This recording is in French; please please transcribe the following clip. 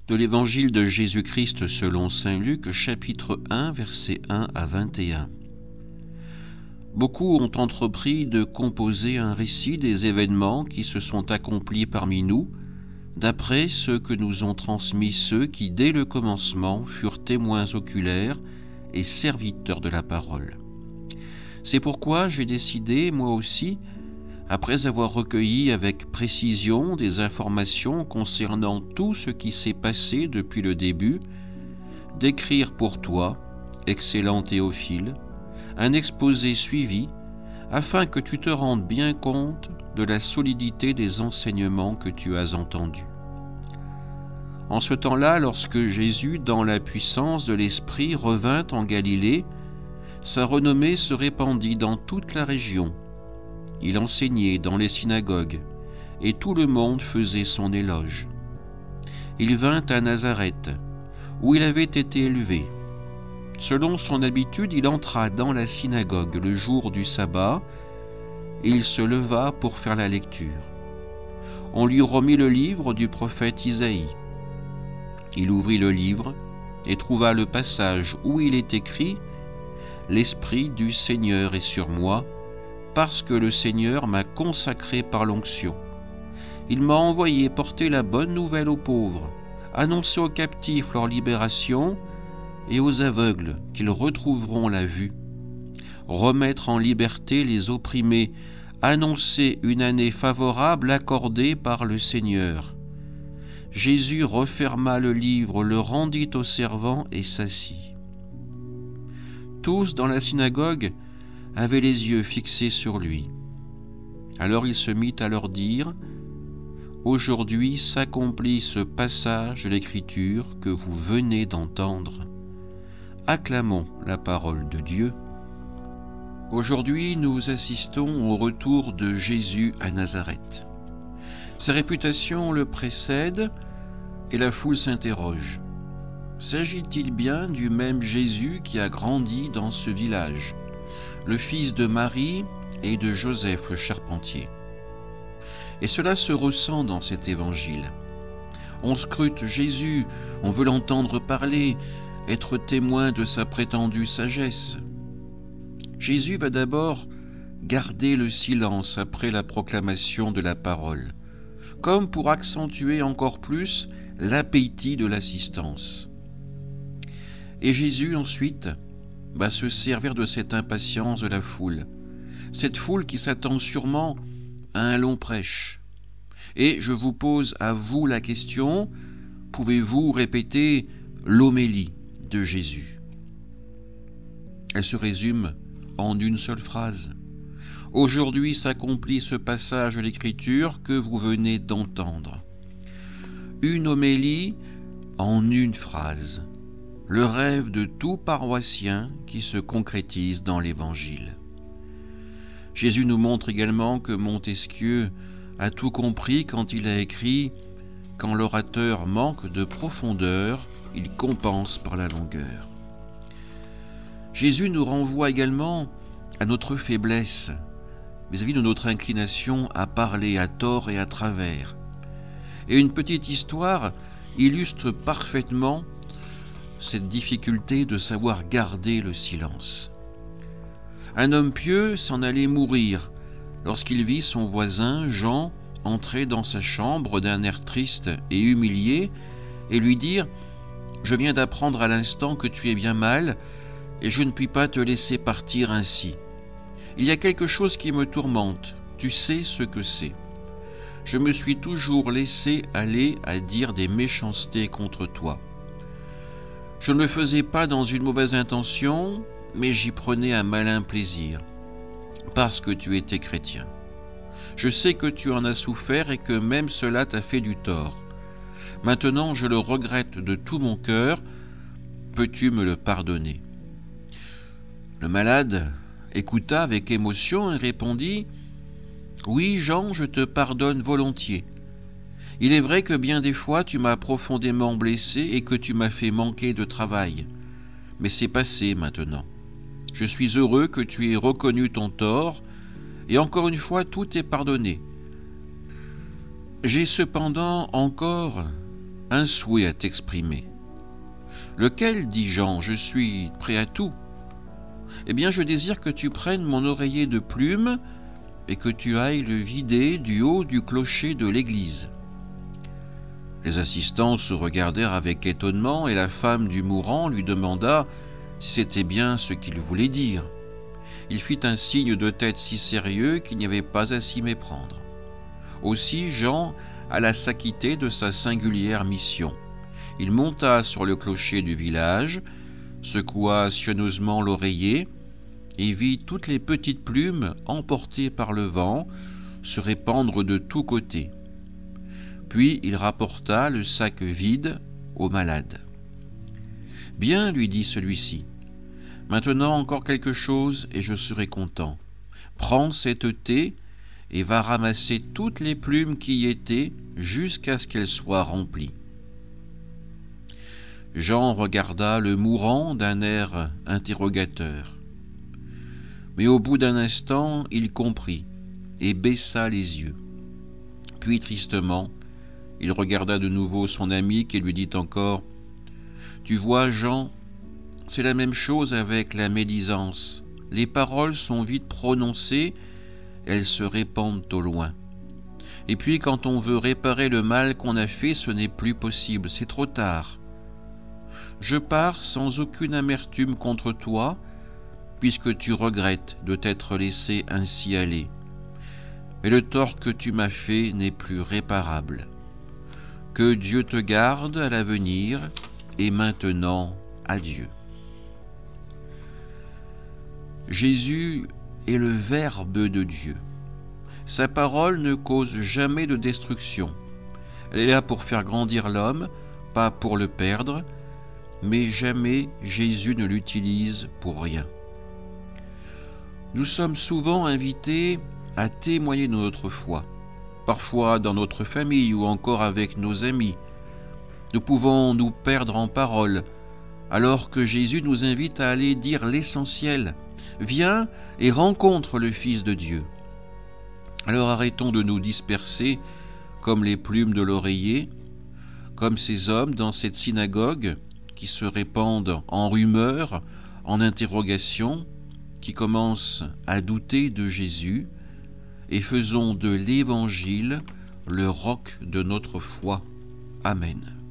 De l'Évangile de Jésus-Christ selon saint Luc, chapitre 1, versets 1 à 21. Beaucoup ont entrepris de composer un récit des événements qui se sont accomplis parmi nous, d'après ce que nous ont transmis ceux qui, dès le commencement, furent témoins oculaires et serviteurs de la parole. C'est pourquoi j'ai décidé, moi aussi, après avoir recueilli avec précision des informations concernant tout ce qui s'est passé depuis le début, d'écrire pour toi, excellent Théophile, un exposé suivi, afin que tu te rendes bien compte de la solidité des enseignements que tu as entendus. En ce temps-là, lorsque Jésus, dans la puissance de l'Esprit, revint en Galilée, sa renommée se répandit dans toute la région. Il enseignait dans les synagogues, et tout le monde faisait son éloge. Il vint à Nazareth, où il avait été élevé. Selon son habitude, il entra dans la synagogue le jour du sabbat, et il se leva pour faire la lecture. On lui remit le livre du prophète Isaïe. Il ouvrit le livre et trouva le passage où il est écrit « L'Esprit du Seigneur est sur moi, parce que le Seigneur m'a consacré par l'onction. Il m'a envoyé porter la bonne nouvelle aux pauvres, annoncer aux captifs leur libération et aux aveugles qu'ils retrouveront la vue, remettre en liberté les opprimés, annoncer une année favorable accordée par le Seigneur. » Jésus referma le livre, le rendit aux servants et s'assit. Tous dans la synagogue avaient les yeux fixés sur lui. Alors il se mit à leur dire « Aujourd'hui s'accomplit ce passage de l'Écriture que vous venez d'entendre. Acclamons la parole de Dieu. » Aujourd'hui, nous assistons au retour de Jésus à Nazareth. Sa réputation le précède et la foule s'interroge. S'agit-il bien du même Jésus qui a grandi dans ce village, le fils de Marie et de Joseph le charpentier? Et cela se ressent dans cet évangile. On scrute Jésus, on veut l'entendre parler, être témoin de sa prétendue sagesse. Jésus va d'abord garder le silence après la proclamation de la parole, comme pour accentuer encore plus l'appétit de l'assistance. Et Jésus ensuite va se servir de cette impatience de la foule, cette foule qui s'attend sûrement à un long prêche. Et je vous pose à vous la question, pouvez-vous répéter l'homélie de Jésus? Elle se résume en une seule phrase. Aujourd'hui s'accomplit ce passage de l'Écriture que vous venez d'entendre. Une homélie en une phrase. Le rêve de tout paroissien qui se concrétise dans l'Évangile. Jésus nous montre également que Montesquieu a tout compris quand il a écrit « Quand l'orateur manque de profondeur, il compense par la longueur ». Jésus nous renvoie également à notre faiblesse vis-à-vis de notre inclination à parler à tort et à travers. Et une petite histoire illustre parfaitement cette difficulté de savoir garder le silence. Un homme pieux s'en allait mourir lorsqu'il vit son voisin, Jean, entrer dans sa chambre d'un air triste et humilié et lui dire « Je viens d'apprendre à l'instant que tu es bien mal et je ne puis pas te laisser partir ainsi. Il y a quelque chose qui me tourmente, tu sais ce que c'est. Je me suis toujours laissé aller à dire des méchancetés contre toi. Je ne le faisais pas dans une mauvaise intention, mais j'y prenais un malin plaisir, parce que tu étais chrétien. Je sais que tu en as souffert et que même cela t'a fait du tort. Maintenant, je le regrette de tout mon cœur. Peux-tu me le pardonner ?» Le malade écouta avec émotion et répondit « Oui, Jean, je te pardonne volontiers. Il est vrai que bien des fois tu m'as profondément blessé et que tu m'as fait manquer de travail. Mais c'est passé maintenant. Je suis heureux que tu aies reconnu ton tort, et encore une fois tout est pardonné. J'ai cependant encore un souhait à t'exprimer. Lequel, dit Jean, je suis prêt à tout. Eh bien, je désire que tu prennes mon oreiller de plume et que tu ailles le vider du haut du clocher de l'église. Les assistants se regardèrent avec étonnement et la femme du mourant lui demanda si c'était bien ce qu'il voulait dire. Il fit un signe de tête si sérieux qu'il n'y avait pas à s'y méprendre. Aussi Jean alla s'acquitter de sa singulière mission. Il monta sur le clocher du village, secoua soigneusement l'oreiller et vit toutes les petites plumes emportées par le vent se répandre de tous côtés. Puis il rapporta le sac vide au malade. « Bien, lui dit celui-ci, maintenant encore quelque chose et je serai content. Prends cette thé et va ramasser toutes les plumes qui y étaient jusqu'à ce qu'elles soient remplies. » Jean regarda le mourant d'un air interrogateur. Mais au bout d'un instant, il comprit et baissa les yeux. Puis tristement, il regarda de nouveau son ami qui lui dit encore « Tu vois, Jean, c'est la même chose avec la médisance. Les paroles sont vite prononcées, elles se répandent au loin. Et puis quand on veut réparer le mal qu'on a fait, ce n'est plus possible, c'est trop tard. Je pars sans aucune amertume contre toi, puisque tu regrettes de t'être laissé ainsi aller. Mais le tort que tu m'as fait n'est plus réparable. Que Dieu te garde à l'avenir, et maintenant, adieu. » Jésus est le Verbe de Dieu. Sa parole ne cause jamais de destruction. Elle est là pour faire grandir l'homme, pas pour le perdre, mais jamais Jésus ne l'utilise pour rien. Nous sommes souvent invités à témoigner de notre foi, parfois dans notre famille ou encore avec nos amis. Nous pouvons nous perdre en paroles, alors que Jésus nous invite à aller dire l'essentiel. Viens et rencontre le Fils de Dieu. Alors arrêtons de nous disperser comme les plumes de l'oreiller, comme ces hommes dans cette synagogue qui se répandent en rumeurs, en interrogations, qui commencent à douter de Jésus, et faisons de l'Évangile le roc de notre foi. Amen.